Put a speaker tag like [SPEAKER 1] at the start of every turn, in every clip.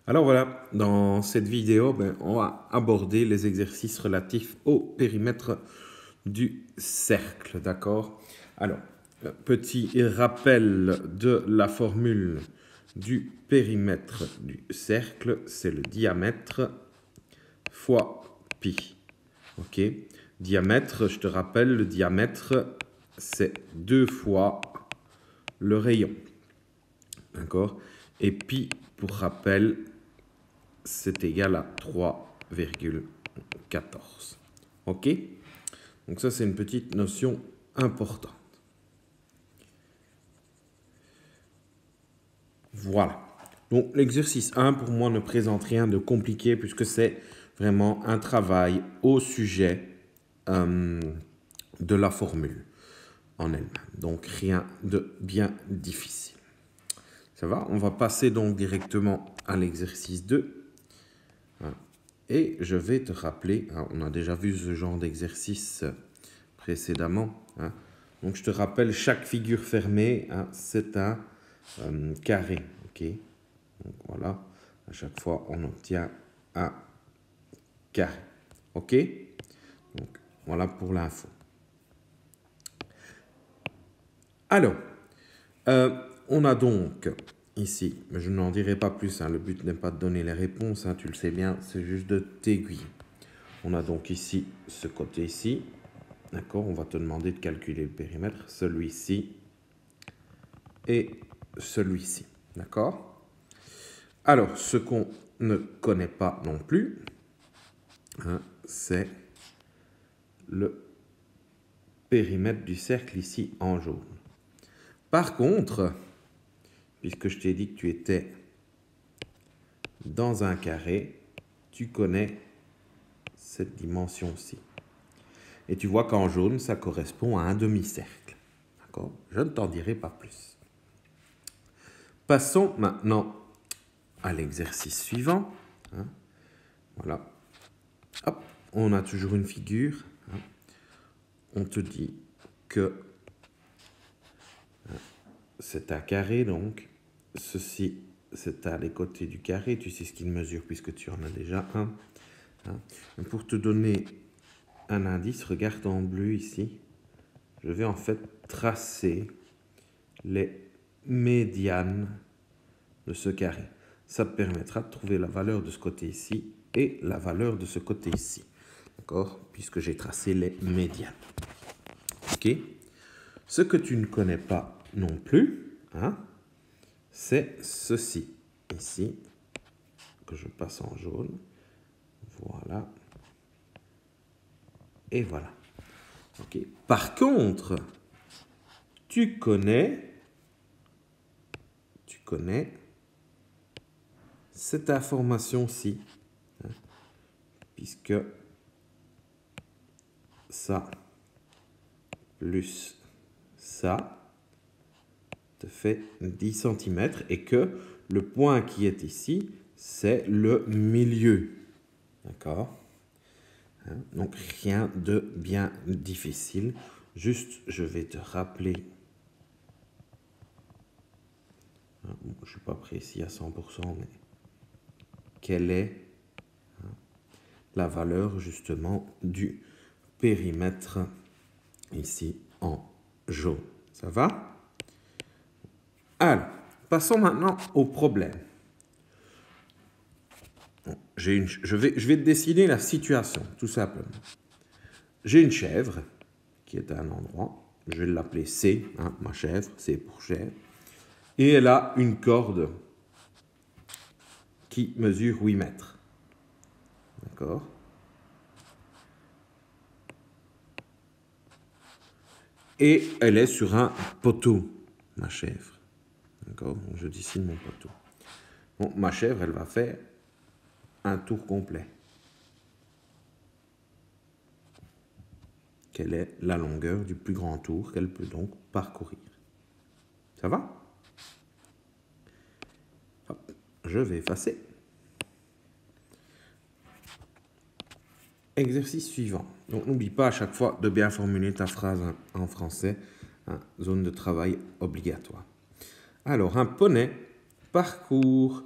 [SPEAKER 1] Alors voilà, dans cette vidéo, on va aborder les exercices relatifs au périmètre du cercle, d'accord? Alors, petit rappel de la formule du périmètre du cercle, c'est le diamètre fois pi, ok? Diamètre, je te rappelle, le diamètre, c'est 2 fois le rayon, d'accord? Et pi, pour rappel, c'est égal à 3,14. OK? Donc ça, c'est une petite notion importante. Voilà. Donc l'exercice 1, pour moi, ne présente rien de compliqué puisque c'est vraiment un travail au sujet de la formule en elle-même. Donc rien de bien difficile. Ça va? On va passer donc directement à l'exercice 2. Et je vais te rappeler, on a déjà vu ce genre d'exercice précédemment. Donc je te rappelle, chaque figure fermée, c'est un carré. Okay? Donc voilà, à chaque fois on obtient un carré. OK? Donc voilà pour l'info. Alors, on a donc ici, mais je n'en dirai pas plus, le but n'est pas de donner les réponses, tu le sais bien, c'est juste de t'aiguiller. On a donc ici ce côté ici, d'accord, on va te demander de calculer le périmètre, celui-ci et celui-ci, d'accord. Alors, ce qu'on ne connaît pas non plus, c'est le périmètre du cercle ici en jaune. Par contre, puisque je t'ai dit que tu étais dans un carré, tu connais cette dimension-ci. Et tu vois qu'en jaune, ça correspond à un demi-cercle. D'accord? Je ne t'en dirai pas plus. Passons maintenant à l'exercice suivant. Voilà. Hop, on a toujours une figure. On te dit que c'est un carré, donc ceci, c'est à les côtés du carré. Tu sais ce qu'il mesure puisque tu en as déjà un. Pour te donner un indice, regarde en bleu ici. Je vais en fait tracer les médianes de ce carré. Ça te permettra de trouver la valeur de ce côté ici et la valeur de ce côté ici. D'accord? Puisque j'ai tracé les médianes. OK? Ce que tu ne connais pas non plus, c'est ceci. Ici, que je passe en jaune. Voilà. Et voilà. OK. Par contre, tu connais cette information-ci, puisque ça plus ça te fait 10 cm et que le point qui est ici, c'est le milieu. D'accord? Donc rien de bien difficile. Juste, je vais te rappeler. Je ne suis pas précis à 100%, mais quelle est la valeur justement du périmètre ici en jaune. Ça va? Alors, passons maintenant au problème. Je vais te dessiner la situation, tout simplement. J'ai une chèvre qui est à un endroit. Je vais l'appeler C, ma chèvre, C pour chèvre. Et elle a une corde qui mesure 8 mètres. D'accord? Et elle est sur un poteau, ma chèvre. D'accord? Je dessine mon poteau. Bon, ma chèvre, elle va faire un tour complet. Quelle est la longueur du plus grand tour qu'elle peut donc parcourir? Ça va? Hop, je vais effacer. Exercice suivant. Donc n'oublie pas à chaque fois de bien formuler ta phrase en français. Zone de travail obligatoire. Alors, un poney parcourt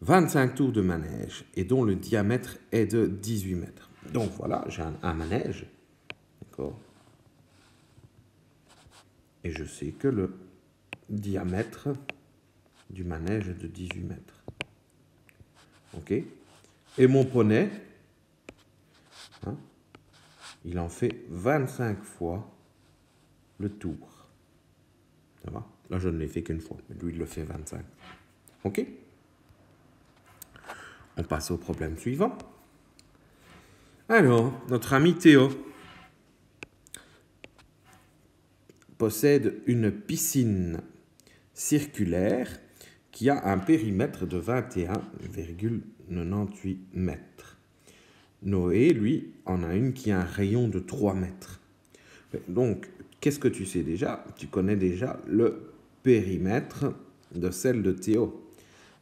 [SPEAKER 1] 25 tours de manège et dont le diamètre est de 18 mètres. Donc voilà, j'ai un manège. D'accord. Et je sais que le diamètre du manège est de 18 mètres. OK. Et mon poney, hein, il en fait 25 fois le tour. Ça va? Là, je ne l'ai fait qu'une fois, mais lui, il le fait 25. OK? On passe au problème suivant. Alors, notre ami Théo possède une piscine circulaire qui a un périmètre de 21,98 mètres. Noé, lui, en a une qui a un rayon de 3 mètres. Donc, qu'est-ce que tu sais déjà? Tu connais déjà le périmètre de celle de Théo.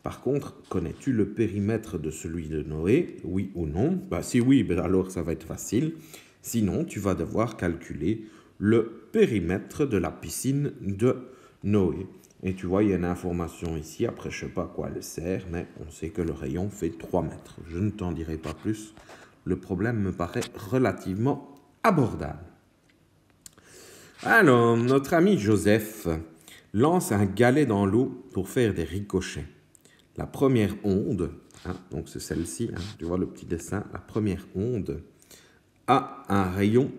[SPEAKER 1] Par contre, connais-tu le périmètre de celui de Noé? Oui ou non? Si oui, alors ça va être facile. Sinon, tu vas devoir calculer le périmètre de la piscine de Noé. Et tu vois, il y a une information ici. Après, je ne sais pas à quoi elle sert, mais on sait que le rayon fait 3 mètres. Je ne t'en dirai pas plus. Le problème me paraît relativement abordable. Alors, notre ami Joseph lance un galet dans l'eau pour faire des ricochets. La première onde, hein, donc c'est celle-ci, hein, tu vois le petit dessin, la première onde a un rayon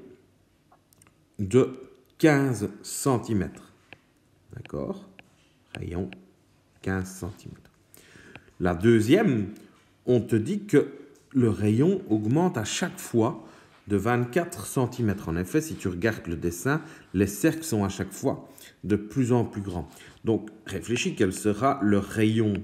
[SPEAKER 1] de 15 cm. D'accord? Rayon 15 cm. La deuxième, on te dit que le rayon augmente à chaque fois de 24 cm. En effet, si tu regardes le dessin, les cercles sont à chaque fois de plus en plus grands. Donc, réfléchis quel sera le rayon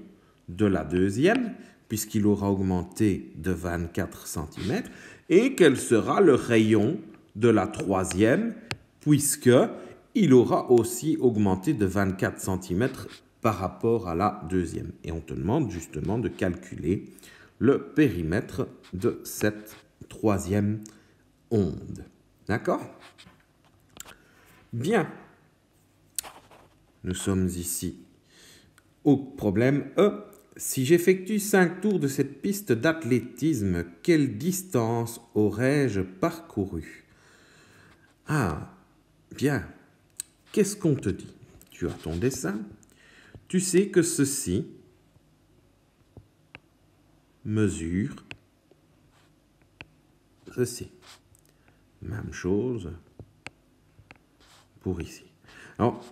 [SPEAKER 1] de la deuxième, puisqu'il aura augmenté de 24 cm, et quel sera le rayon de la troisième, puisqu'il aura aussi augmenté de 24 cm par rapport à la deuxième. Et on te demande justement de calculer le périmètre de cette troisième onde. D'accord? Bien. Nous sommes ici au problème E. Si j'effectue 5 tours de cette piste d'athlétisme, quelle distance aurais-je parcouru? Ah, bien. Qu'est-ce qu'on te dit? Tu as ton dessin. Tu sais que ceci mesure ceci. Même chose pour ici. Alors,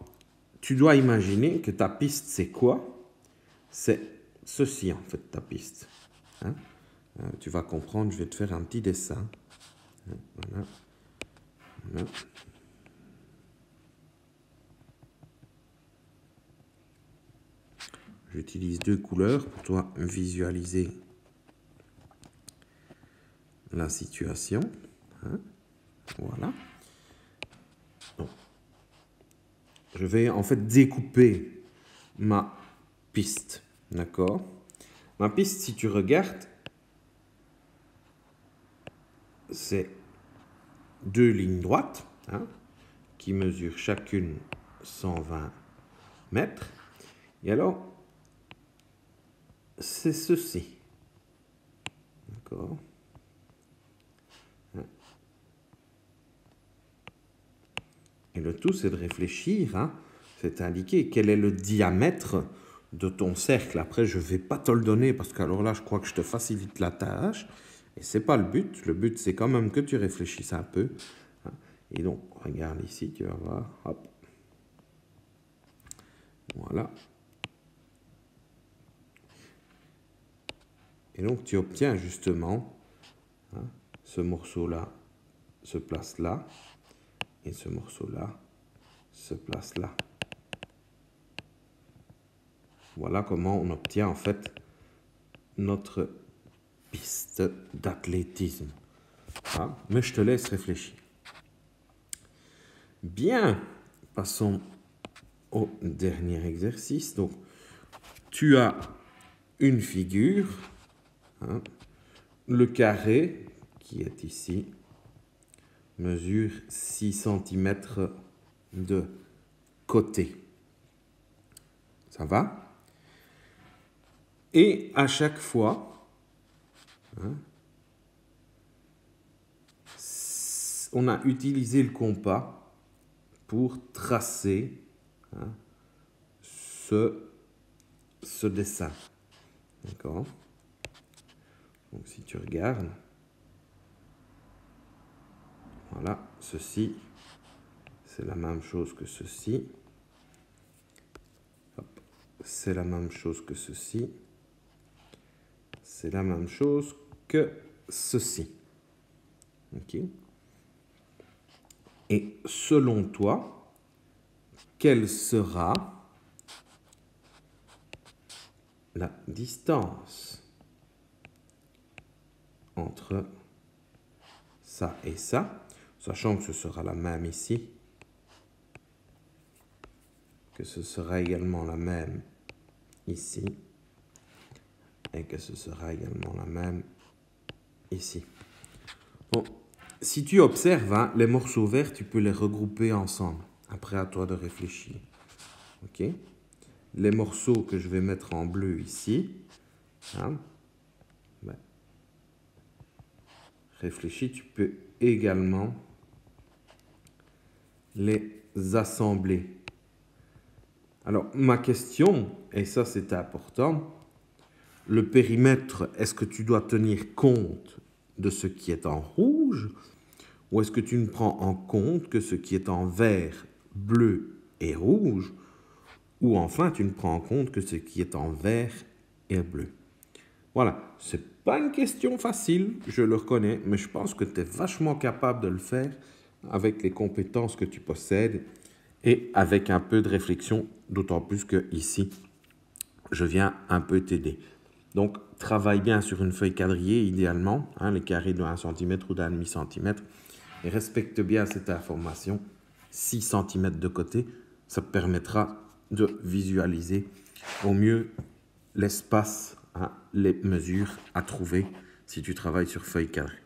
[SPEAKER 1] tu dois imaginer que ta piste, c'est quoi? C'est ceci, en fait, ta piste. Hein? Tu vas comprendre, je vais te faire un petit dessin. Voilà. Voilà. J'utilise deux couleurs pour toi visualiser la situation. Hein? Voilà. Donc, je vais en fait découper ma piste. D'accord? Ma piste, si tu regardes, c'est deux lignes droites, hein, qui mesurent chacune 120 mètres. Et alors, c'est ceci. D'accord? Et le tout, c'est de réfléchir, hein, c'est indiquer quel est le diamètre de ton cercle. Après, je ne vais pas te le donner parce qu'alors là, je crois que je te facilite la tâche. Et ce n'est pas le but. Le but, c'est quand même que tu réfléchisses un peu. Hein. Et donc, regarde ici, tu vas voir. Hop. Voilà. Et donc, tu obtiens justement, hein, ce morceau-là se place là. Et ce morceau-là se place là. Voilà comment on obtient en fait notre piste d'athlétisme. Ah, mais je te laisse réfléchir. Bien, passons au dernier exercice. Donc, tu as une figure, hein, le carré qui est ici mesure 6 cm de côté. Ça va? Et à chaque fois, hein, on a utilisé le compas pour tracer, hein, ce dessin. D'accord? Donc si tu regardes, voilà, ceci, c'est la même chose que ceci. C'est la même chose que ceci. C'est la même chose que ceci. Ok? Et selon toi, quelle sera la distance entre ça et ça, sachant que ce sera la même ici, que ce sera également la même ici, et que ce sera également la même ici. Bon, si tu observes, hein, les morceaux verts, tu peux les regrouper ensemble. Après, à toi de réfléchir. Ok? Les morceaux que je vais mettre en bleu ici, hein, ben, réfléchis, tu peux également les assembler. Alors, ma question, et ça c'est important, le périmètre, est-ce que tu dois tenir compte de ce qui est en rouge ou est-ce que tu ne prends en compte que ce qui est en vert, bleu et rouge ou enfin tu ne prends en compte que ce qui est en vert et bleu? Voilà, c'est pas une question facile, je le reconnais, mais je pense que tu es vachement capable de le faire avec les compétences que tu possèdes et avec un peu de réflexion, d'autant plus que ici, je viens un peu t'aider. Donc, travaille bien sur une feuille quadrillée, idéalement, hein, les carrés de 1 cm ou d'1,5 cm, et respecte bien cette information, 6 cm de côté, ça te permettra de visualiser au mieux l'espace, hein, les mesures à trouver si tu travailles sur feuille carrée.